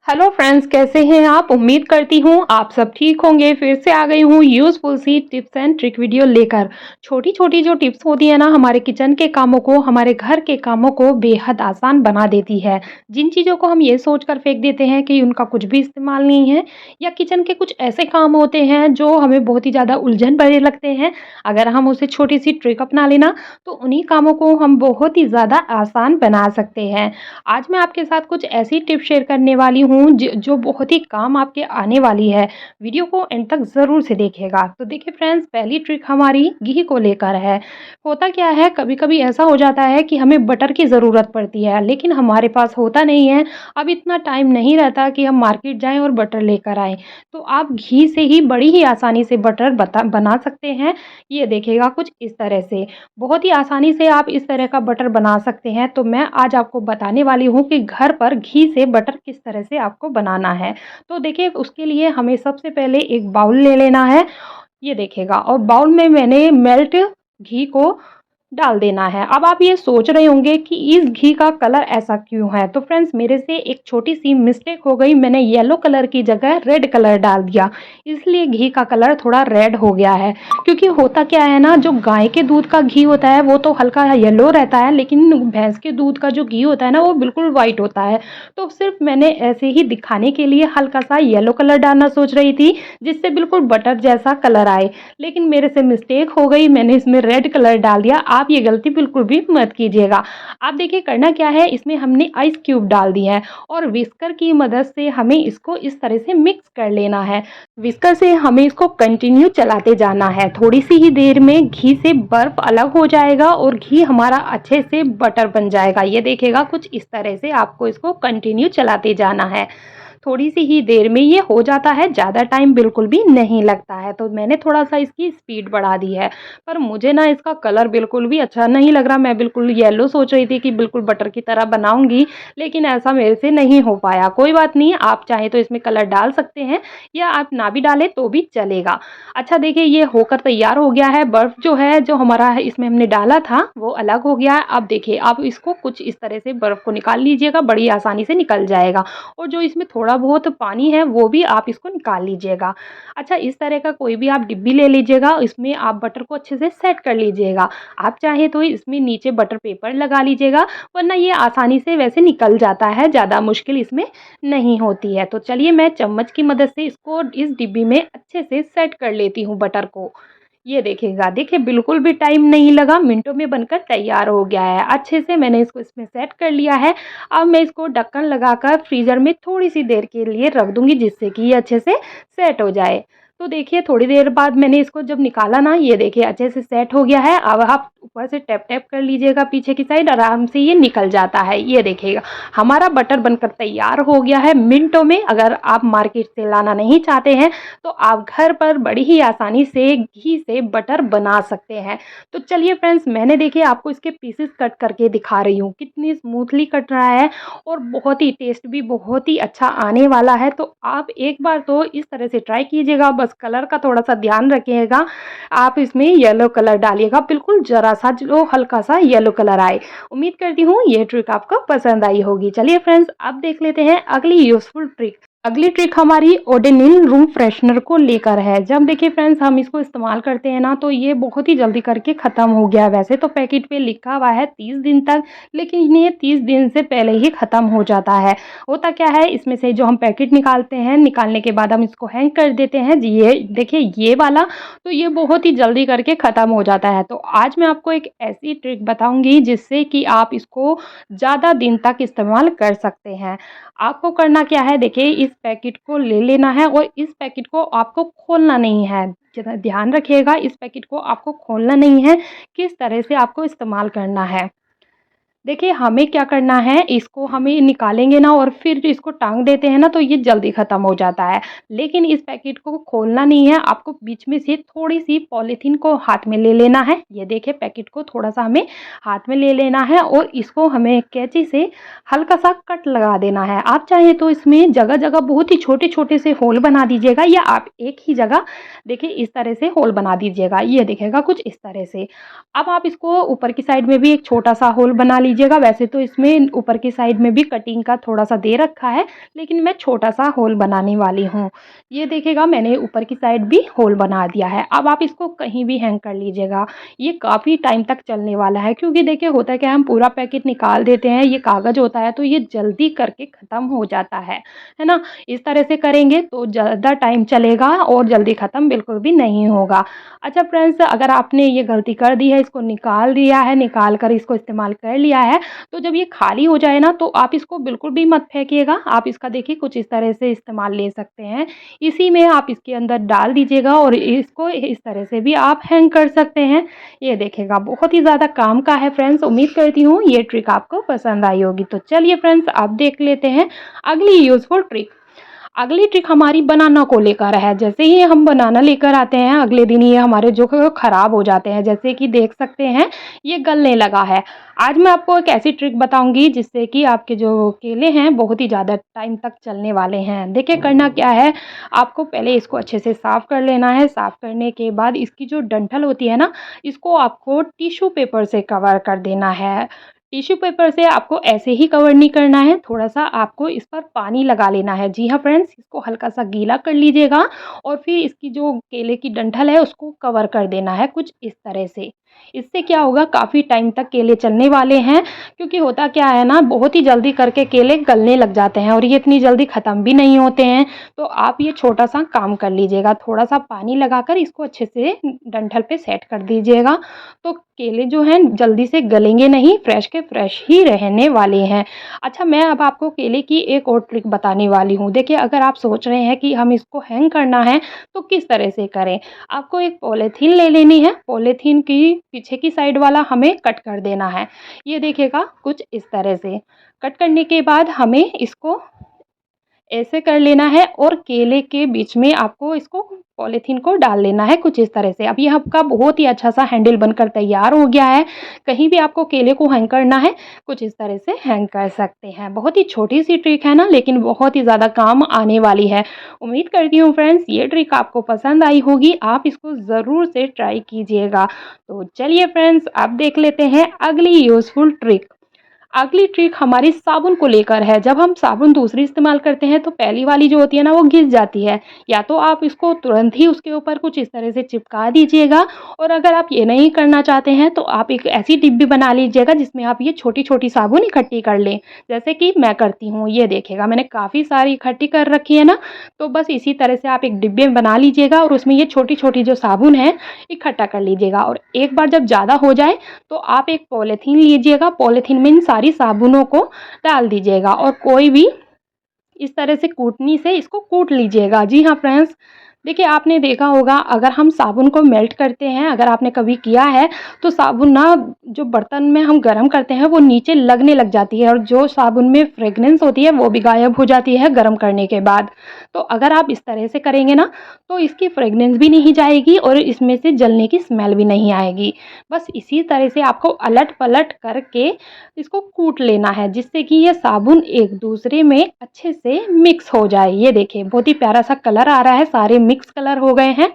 Hello friends, कैसे हैं आप? उम्मीद करती हूँ आप सब ठीक होंगे। फिर से आ गई हूँ यूज़फुल सी टिप्स एंड ट्रिक वीडियो लेकर। छोटी-छोटी जो टिप्स होती है ना, हमारे किचन के कामों को, हमारे घर के कामों को बेहद आसान बना देती है। जिन चीज़ों को हम ये सोचकर फेंक देते हैं कि उनका कुछ भी इस्तेमाल नहीं है, या किचन के कुछ ऐसे काम होते हैं जो हमें बहुत ही ज़्यादा उलझन भरे लगते हैं, अगर हम उसे छोटी-सी ट्रिक अपना लें ना, तो उन्हीं कामों को हम बहुत ही ज़्यादा आसान बना सकते हैं। आज मैं आपके साथ कुछ ऐसी टिप शेयर करने वाली हूँ जो बहुत ही काम आपके आने वाली है। वीडियो को एंड तक ज़रूर से देखिएगा। तो देखिए फ्रेंड्स, पहली ट्रिक हमारी घी को लेकर है। होता क्या है, कभी-कभी ऐसा हो जाता है कि हमें बटर की ज़रूरत पड़ती है, लेकिन हमारे पास होता नहीं है। अब इतना टाइम नहीं रहता कि हम मार्केट जाएँ और बटर लेकर आएँ। तो आप घी से ही बड़ी ही आसानी से बटर बना सकते हैं। ये देखिएगा कुछ इस तरह से। बहुत ही आसानी से आप इस तरह का बटर बना सकते हैं। तो मैं आज आपको बताने वाली हूँ कि घर पर घी से बटर किस तरह से आपको बनाना है। तो देखिए, उसके लिए हमें सबसे पहले एक बाउल ले लेना है। ये देखिएगा, और बाउल में मैंने मेल्ट घी को डाल देना है। अब आप ये सोच रहे होंगे कि इस घी का कलर ऐसा क्यों है? तो फ्रेंड्स, मेरे से एक छोटी-सी मिस्टेक हो गई, मैंने येलो कलर की जगह रेड कलर डाल दिया, इसलिए घी का कलर थोड़ा रेड हो गया है। क्योंकि होता क्या है ना, जो गाय के दूध का घी होता है वो तो हल्का येलो रहता है, लेकिन भैंस के दूध का जो घी होता है ना, वो बिल्कुल व्हाइट होता है। तो सिर्फ मैंने ऐसे ही दिखाने के लिए हल्का-सा येलो कलर डालना सोच रही थी, जिससे बिल्कुल बटर जैसा कलर आए, लेकिन मेरे से मिस्टेक हो गई, मैंने इसमें रेड कलर डाल दिया। आप ये गलती बिल्कुल भी मत कीजिएगा। आप देखिए, करना क्या है, इसमें हमने आइस क्यूब डाल दिए हैं और विस्कर की मदद से हमें इसको इस तरह से मिक्स कर लेना है। विस्कर से हमें इसको कंटिन्यू चलाते जाना है। थोड़ी-सी ही देर में घी से बर्फ अलग हो जाएगा और घी हमारा अच्छे से बटर बन जाएगा। ये देखिएगा, कुछ इस तरह से आपको इसको कंटिन्यू चलाते जाना है। थोड़ी-सी ही देर में ये हो जाता है, ज़्यादा टाइम बिल्कुल भी नहीं लगता है। तो मैंने थोड़ा-सा इसकी स्पीड बढ़ा दी है, पर मुझे ना इसका कलर बिल्कुल भी अच्छा नहीं लग रहा। मैं बिल्कुल येलो सोच रही थी कि बिल्कुल बटर की तरह बनाऊँगी, लेकिन ऐसा मेरे से नहीं हो पाया। कोई बात नहीं, आप चाहें तो इसमें कलर डाल सकते हैं, या आप ना भी डालें तो भी चलेगा। अच्छा देखिए, ये होकर तैयार हो गया है। बर्फ़ जो है, जो हमारा है इसमें हमने डाला था, वो अलग हो गया है। अब देखिए, आप इसको कुछ इस तरह से बर्फ़ को निकाल लीजिएगा, बड़ी आसानी से निकल जाएगा। और जो इसमें थोड़ा बहुत पानी है, वो भी आप इसको निकाल लीजिएगा। अच्छा, इस तरह का कोई भी आप डिब्बी ले लीजिएगा, इसमें आप बटर को अच्छे से सेट कर लीजिएगा। आप चाहें तो इसमें नीचे बटर पेपर लगा लीजिएगा, वरना ये आसानी से वैसे निकल जाता है, ज़्यादा मुश्किल इसमें नहीं होती है। तो चलिए, मैं चम्मच की मदद से इसको इस डिब्बी में अच्छे से सेट कर लेती हूँ बटर को। ये देखिएगा, देखिए बिल्कुल भी टाइम नहीं लगा, मिनटों में बनकर तैयार हो गया है। अच्छे से मैंने इसको इसमें सेट कर लिया है। अब मैं इसको ढक्कन लगाकर फ्रीज़र में थोड़ी-सी देर के लिए रख दूँगी, जिससे कि ये अच्छे से सेट हो जाए। तो देखिए, थोड़ी देर बाद मैंने इसको जब निकाला ना, ये देखिए अच्छे से सेट हो गया है। अब आप ऊपर से टैप-टैप कर लीजिएगा पीछे की साइड, आराम से ये निकल जाता है। ये देखिएगा, हमारा बटर बनकर तैयार हो गया है मिनटों में। अगर आप मार्केट से लाना नहीं चाहते हैं, तो आप घर पर बड़ी ही आसानी से घी से बटर बना सकते हैं। तो चलिए फ्रेंड्स, मैंने देखिए आपको इसके पीसेस कट करके दिखा रही हूँ, कितनी स्मूथली कट रहा है, और बहुत ही टेस्ट भी बहुत ही अच्छा आने वाला है। तो आप एक बार तो इस तरह से ट्राई कीजिएगा, बस कलर का थोड़ा-सा ध्यान रखिएगा। आप इसमें येलो कलर डालिएगा, बिल्कुल ज़रा-सा जो हल्का-सा येलो कलर आए। उम्मीद करती हूँ ये ट्रिक आपको पसंद आई होगी। चलिए फ्रेंड्स, अब देख लेते हैं अगली यूज़फुल ट्रिक। अगली ट्रिक हमारी ओडोनिल रूम फ्रेशनर को लेकर है। जब देखिए फ्रेंड्स, हम इसको इस्तेमाल करते हैं ना, तो ये बहुत ही जल्दी करके ख़त्म हो गया है। वैसे तो पैकेट पे लिखा हुआ है 30 दिन तक, लेकिन ये 30 दिन से पहले ही ख़त्म हो जाता है। होता क्या है, इसमें से जो हम पैकेट निकालते हैं, निकालने के बाद हम इसको हैंग कर देते हैं। जी, ये देखिए ये वाला, तो ये बहुत ही जल्दी करके ख़त्म हो जाता है। तो आज मैं आपको एक ऐसी ट्रिक बताऊँगी, जिससे कि आप इसको ज़्यादा दिन तक इस्तेमाल कर सकते हैं। आपको करना क्या है, देखिए इस पैकेट को ले लेना है, और इस पैकेट को आपको खोलना नहीं है। ज़रा ध्यान रखिएगा, इस पैकेट को आपको खोलना नहीं है। किस तरह से आपको इस्तेमाल करना है, देखिए हमें क्या करना है, इसको हमें निकालेंगे ना और फिर इसको टांग देते हैं ना, तो ये जल्दी ख़त्म हो जाता है। लेकिन इस पैकेट को खोलना नहीं है, आपको बीच में से थोड़ी-सी पॉलीथीन को हाथ में ले लेना है। ये देखिए, पैकेट को थोड़ा-सा हमें हाथ में ले लेना है, और इसको हमें कैंची से हल्का-सा कट लगा देना है। आप चाहें तो इसमें जगह-जगह बहुत ही छोटे-छोटे से होल बना दीजिएगा, या आप एक ही जगह देखिए इस तरह से होल बना दीजिएगा। ये देखिएगा कुछ इस तरह से। अब आप इसको ऊपर की साइड में भी एक छोटा-सा होल बना लीजिए। लीजिएगा। वैसे तो इसमें ऊपर की साइड में भी कटिंग का थोड़ा-सा दे रखा है, लेकिन मैं छोटा-सा होल बनाने वाली हूँ। ये देखिएगा मैंने ऊपर की साइड भी होल बना दिया है। अब आप इसको कहीं भी हैंग कर लीजिएगा। ये काफ़ी टाइम तक चलने वाला है, क्योंकि देखिए होता है क्या है, हम पूरा पैकेट निकाल देते हैं, ये कागज़ होता है तो ये जल्दी करके ख़त्म हो जाता है ना? इस तरह से करेंगे तो ज़्यादा टाइम चलेगा और जल्दी ख़त्म बिल्कुल भी नहीं होगा। अच्छा फ्रेंड्स, अगर आपने ये गलती कर दी है, इसको निकाल दिया है, निकाल कर इसको इस्तेमाल कर लिया है, तो जब ये खाली हो जाए ना तो आप इसको बिल्कुल भी मत फेंकिएगा। आप इसका देखिए कुछ इस तरह से इस्तेमाल ले सकते हैं। इसी में आप इसके अंदर डाल दीजिएगा और इसको इस तरह से भी आप हैंग कर सकते हैं। ये देखिएगा बहुत ही ज़्यादा काम का है फ्रेंड्स। उम्मीद करती हूँ ये ट्रिक आपको पसंद आई होगी। तो चलिए फ्रेंड्स, अब देख लेते हैं अगली यूज़फुल ट्रिक। अगली ट्रिक हमारी बनाना को लेकर है। जैसे ही हम बनाना लेकर आते हैं, अगले दिन ये हमारे जो खराब हो जाते हैं। जैसे कि देख सकते हैं ये गलने लगा है। आज मैं आपको एक ऐसी ट्रिक बताऊंगी जिससे कि आपके जो केले हैं बहुत ही ज़्यादा टाइम तक चलने वाले हैं। देखिए करना क्या है, आपको पहले इसको अच्छे से साफ़ कर लेना है। साफ़ करने के बाद इसकी जो डंठल होती है ना, इसको आपको टिश्यू पेपर से कवर कर देना है। टिश्यू पेपर से आपको ऐसे ही कवर नहीं करना है, थोड़ा-सा आपको इस पर पानी लगा लेना है। जी हाँ फ्रेंड्स, इसको हल्का-सा गीला कर लीजिएगा और फिर इसकी जो केले की डंठल है उसको कवर कर देना है कुछ इस तरह से। इससे क्या होगा, काफ़ी टाइम तक केले चलने वाले हैं, क्योंकि होता क्या है ना, बहुत ही जल्दी करके केले गलने लग जाते हैं और ये इतनी जल्दी ख़त्म भी नहीं होते हैं। तो आप ये छोटा-सा काम कर लीजिएगा, थोड़ा-सा पानी लगाकर इसको अच्छे से डंठल पे सेट कर दीजिएगा। तो केले जो हैं जल्दी से गलेंगे नहीं, फ्रेश के फ्रेश ही रहने वाले हैं। अच्छा, मैं अब आपको केले की एक और ट्रिक बताने वाली हूँ। देखिए अगर आप सोच रहे हैं कि हम इसको हैंग करना है तो किस तरह से करें? आपको एक पॉलीथीन ले लेनी है, पॉलीथीन की पीछे की साइड वाला हमें कट कर देना है। ये देखिएगा कुछ इस तरह से। कट करने के बाद हमें इसको ऐसे कर लेना है और केले के बीच में आपको इसको पॉलीथीन को डाल लेना है कुछ इस तरह से। अब ये आपका बहुत ही अच्छा-सा हैंडल बनकर तैयार हो गया है। कहीं भी आपको केले को हैंग करना है, कुछ इस तरह से हैंग कर सकते हैं। बहुत ही छोटी-सी ट्रिक है ना, लेकिन बहुत ही ज़्यादा काम आने वाली है। उम्मीद करती हूँ फ्रेंड्स ये ट्रिक आपको पसंद आई होगी। आप इसको ज़रूर से ट्राई कीजिएगा। तो चलिए फ्रेंड्स, अब देख लेते हैं अगली यूज़फुल ट्रिक। अगली ट्रिक हमारी साबुन को लेकर है। जब हम साबुन दूसरी इस्तेमाल करते हैं तो पहली वाली जो होती है ना वो घिस जाती है। या तो आप इसको तुरंत ही उसके ऊपर कुछ इस तरह से चिपका दीजिएगा, और अगर आप ये नहीं करना चाहते हैं तो आप एक ऐसी डिब्बी बना लीजिएगा जिसमें आप ये छोटी-छोटी साबुन इकट्ठी कर लें। जैसे कि मैं करती हूँ, ये देखिएगा मैंने काफ़ी सारी इकट्ठी कर रखी है ना, तो बस इसी तरह से आप एक डिब्बे में बना लीजिएगा और उसमें ये छोटी-छोटी जो साबुन है इकट्ठा कर लीजिएगा। और एक बार जब ज़्यादा हो जाए तो आप एक पॉलीथीन लीजिएगा, पॉलीथीन में इन सारी साबुनों को डाल दीजिएगा और कोई भी इस तरह से कूटनी से इसको कूट लीजिएगा। जी हाँ फ्रेंड्स, देखिए आपने देखा होगा अगर हम साबुन को मेल्ट करते हैं, अगर आपने कभी किया है, तो साबुन ना जो बर्तन में हम गरम करते हैं वो नीचे लगने लग जाती है और जो साबुन में फ्रेगनेंस होती है वो भी गायब हो जाती है गरम करने के बाद। तो अगर आप इस तरह से करेंगे ना तो इसकी फ्रेगनेंस भी नहीं जाएगी और इसमें से जलने की स्मेल भी नहीं आएगी। बस इसी तरह से आपको अलट-पलट करके इसको कूट लेना है जिससे कि ये साबुन एक दूसरे में अच्छे से मिक्स हो जाए। ये देखिए बहुत ही प्यारा सा कलर आ रहा है, सारे मिक्स कलर हो गए हैं।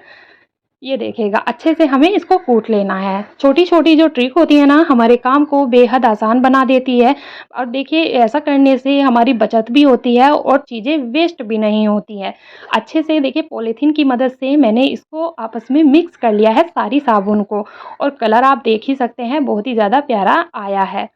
ये देखिएगा अच्छे से हमें इसको कूट लेना है। छोटी-छोटी जो ट्रिक होती है ना हमारे काम को बेहद आसान बना देती है, और देखिए ऐसा करने से हमारी बचत भी होती है और चीज़ें वेस्ट भी नहीं होती हैं। अच्छे से देखिए पॉलीथीन की मदद से मैंने इसको आपस में मिक्स कर लिया है सारी साबुन को, और कलर आप देख ही सकते हैं बहुत ही ज़्यादा प्यारा आया है।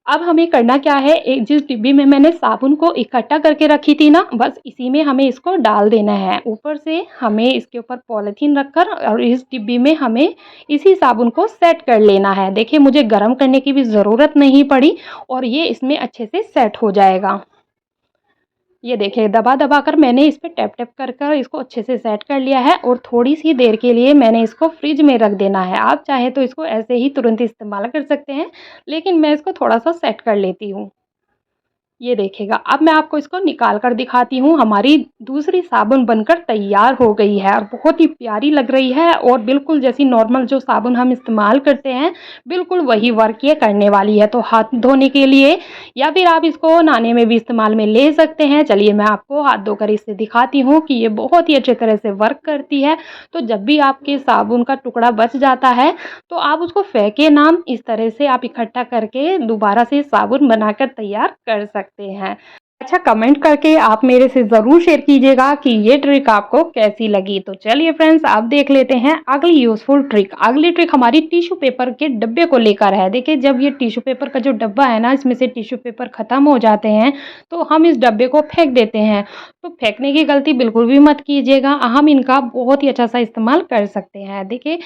अब हमें करना क्या है, एक जिस डिब्बी में मैंने साबुन को इकट्ठा करके रखी थी ना, बस इसी में हमें इसको डाल देना है। ऊपर से हमें इसके ऊपर पॉलीथीन रखकर और इस डिब्बी में हमें इसी साबुन को सेट कर लेना है। देखिए मुझे गरम करने की भी ज़रूरत नहीं पड़ी और ये इसमें अच्छे से सेट हो जाएगा। ये देखिए दबा-दबा कर मैंने इस पे टैप-टैप कर कर इसको अच्छे से सेट कर लिया है और थोड़ी-सी देर के लिए मैंने इसको फ्रिज में रख देना है। आप चाहें तो इसको ऐसे ही तुरंत इस्तेमाल कर सकते हैं, लेकिन मैं इसको थोड़ा-सा सेट कर लेती हूँ। ये देखिएगा, अब मैं आपको इसको निकाल कर दिखाती हूँ। हमारी दूसरी साबुन बनकर तैयार हो गई है और बहुत ही प्यारी लग रही है और बिल्कुल जैसी नॉर्मल जो साबुन हम इस्तेमाल करते हैं, बिल्कुल वही वर्क ये करने वाली है। तो हाथ धोने के लिए या फिर आप इसको नहाने में भी इस्तेमाल में ले सकते हैं। चलिए मैं आपको हाथ धोकर इससे दिखाती हूँ कि ये बहुत ही अच्छे तरह से वर्क करती है। तो जब भी आपके साबुन का टुकड़ा बच जाता है, तो आप उसको फेंके ना, इस तरह से आप इकट्ठा करके दोबारा से साबुन बनाकर तैयार कर सकते हैं। अच्छा, कमेंट करके आप मेरे से ज़रूर शेयर कीजिएगा कि ये ट्रिक आपको कैसी लगी। तो चलिए फ्रेंड्स, अब देख लेते हैं अगली यूज़फुल ट्रिक। अगली ट्रिक हमारी टिश्यू पेपर के डब्बे को लेकर है। देखिए, जब ये टिश्यू पेपर का जो डब्बा है ना, इसमें से टिश्यू पेपर ख़त्म हो जाते हैं, तो हम इस डब्बे को फेंक देते हैं। तो फेंकने की गलती बिल्कुल भी मत कीजिएगा, हम इनका बहुत ही अच्छा सा इस्तेमाल कर सकते हैं। देखिए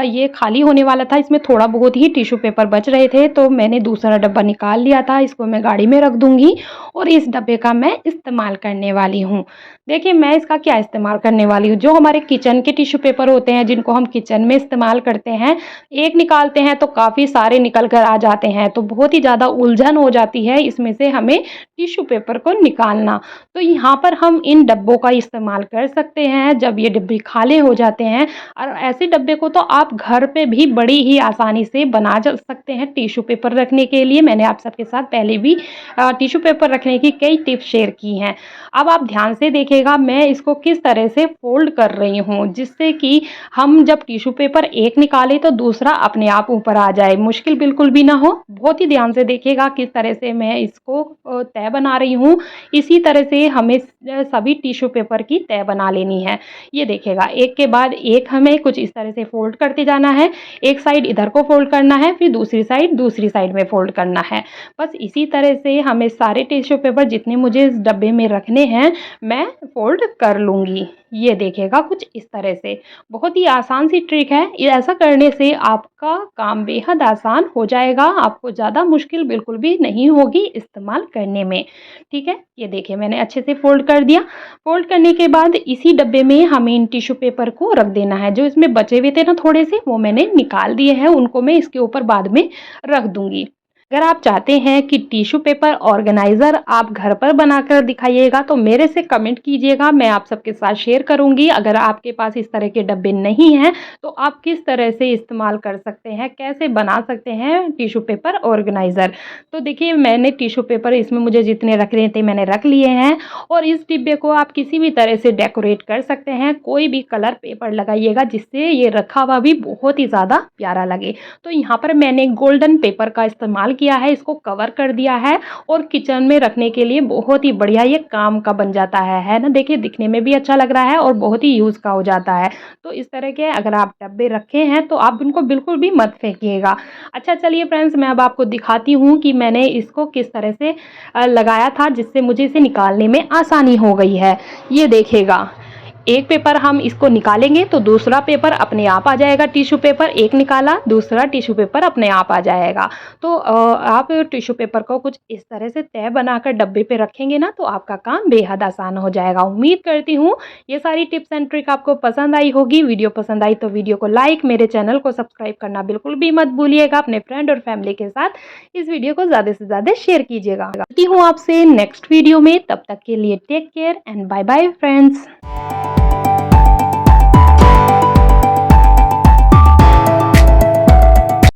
ये खाली होने वाला था, इसमें थोड़ा बहुत ही टिश्यू पेपर बच रहे थे, तो मैंने दूसरा डब्बा निकाल लिया था। इसको मैं गाड़ी में रख दूँगी और इस डब्बे का मैं इस्तेमाल करने वाली हूँ। देखिए मैं इसका क्या इस्तेमाल करने वाली हूँ, जो हमारे किचन के टिश्यू पेपर होते हैं, जिनको हम किचन में इस्तेमाल करते हैं, एक निकालते हैं तो काफ़ी सारे निकल कर आ जाते हैं, तो बहुत ही ज़्यादा उलझन हो जाती है इसमें से हमें टिश्यू पेपर को निकालना। तो यहाँ पर हम इन डब्बों का इस्तेमाल कर सकते हैं जब ये डिब्बे खाली हो जाते हैं। और ऐसे डब्बे को तो आप घर पे भी बड़ी ही आसानी से बना जा सकते हैं टिश्यू पेपर रखने के लिए। मैंने आप सबके साथ पहले भी टिश्यू पेपर रखने की कई टिप्स शेयर की हैं। अब आप ध्यान से देखिएगा मैं इसको किस तरह से फ़ोल्ड कर रही हूँ, जिससे कि हम जब टिश्यू पेपर एक निकालें तो दूसरा अपने आप ऊपर आ जाए, मुश्किल बिल्कुल भी ना हो। बहुत ही ध्यान से देखिएगा किस तरह से मैं इसको तह बना रही हूँ। इसी तरह से हमें सभी टिश्यू पेपर की तह बना लेनी है। ये देखिएगा, एक के बाद एक हमें कुछ इस तरह से फ़ोल्ड करते जाना है। एक साइड इधर को फ़ोल्ड करना है, फिर दूसरी साइड में फ़ोल्ड करना है। बस इसी तरह से हमें सारे टिश्यू पेपर जितने मुझे इस डब्बे में रखने हैं, मैं फ़ोल्ड कर लूँगी। ये देखिएगा कुछ इस तरह से। बहुत ही आसान सी ट्रिक है। ये ऐसा करने से आपका काम बेहद आसान हो जाएगा। आपको ज़्यादा मुश्किल बिल्कुल भी नहीं होगी इस्तेमाल करने में। ठीक है? ये देखिए मैंने अच्छे से फ़ोल्ड कर दिया। फ़ोल्ड करने के बाद इसी डब्बे में हमें इन टिश्यू पेपर को रख देना है। जो इसमें बचे हुए थे ना थोड़े से, वो मैंने निकाल दिए हैं, उनको मैं इसके ऊपर बाद में रख दूँगी। अगर आप चाहते हैं कि टिश्यू पेपर ऑर्गेनाइज़र आप घर पर बनाकर दिखाइएगा, तो मेरे से कमेंट कीजिएगा, मैं आप सबके साथ शेयर करूँगी। अगर आपके पास इस तरह के डब्बे नहीं हैं, तो आप किस तरह से इस्तेमाल कर सकते हैं, कैसे बना सकते हैं टिश्यू पेपर ऑर्गेनाइज़र। तो देखिए मैंने टिश्यू पेपर इसमें मुझे जितने रखने थे मैंने रख लिए हैं और इस डिब्बे को आप किसी भी तरह से डेकोरेट कर सकते हैं। कोई भी कलर पेपर लगाइएगा जिससे ये रखा हुआ भी बहुत ही ज़्यादा प्यारा लगे। तो यहाँ पर मैंने गोल्डन पेपर का इस्तेमाल किया है, इसको कवर कर दिया है और किचन में रखने के लिए बहुत ही बढ़िया ये काम का बन जाता है ना। देखिए दिखने में भी अच्छा लग रहा है और बहुत ही यूज़ का हो जाता है। तो इस तरह के अगर आप डब्बे रखे हैं तो आप इनको बिल्कुल भी मत फेंकिएगा। अच्छा चलिए फ्रेंड्स, मैं अब आपको दिखाती हूँ कि मैंने इसको किस तरह से लगाया था, जिससे मुझे इसे निकालने में आसानी हो गई है। ये देखिएगा, एक पेपर हम इसको निकालेंगे तो दूसरा पेपर अपने आप आ जाएगा। टिश्यू पेपर एक निकाला, दूसरा टिश्यू पेपर अपने आप आ जाएगा। तो आप टिश्यू पेपर को कुछ इस तरह से तह बनाकर डब्बे पे रखेंगे ना, तो आपका काम बेहद आसान हो जाएगा। उम्मीद करती हूँ ये सारी टिप्स एंड ट्रिक आपको पसंद आई होगी। वीडियो पसंद आई तो वीडियो को लाइक, मेरे चैनल को सब्सक्राइब करना बिल्कुल भी मत भूलिएगा। अपने फ्रेंड और फैमिली के साथ इस वीडियो को ज़्यादा से ज़्यादा शेयर कीजिएगा। मिलती हूँ आपसे नेक्स्ट वीडियो में, तब तक के लिए take care and bye bye friends.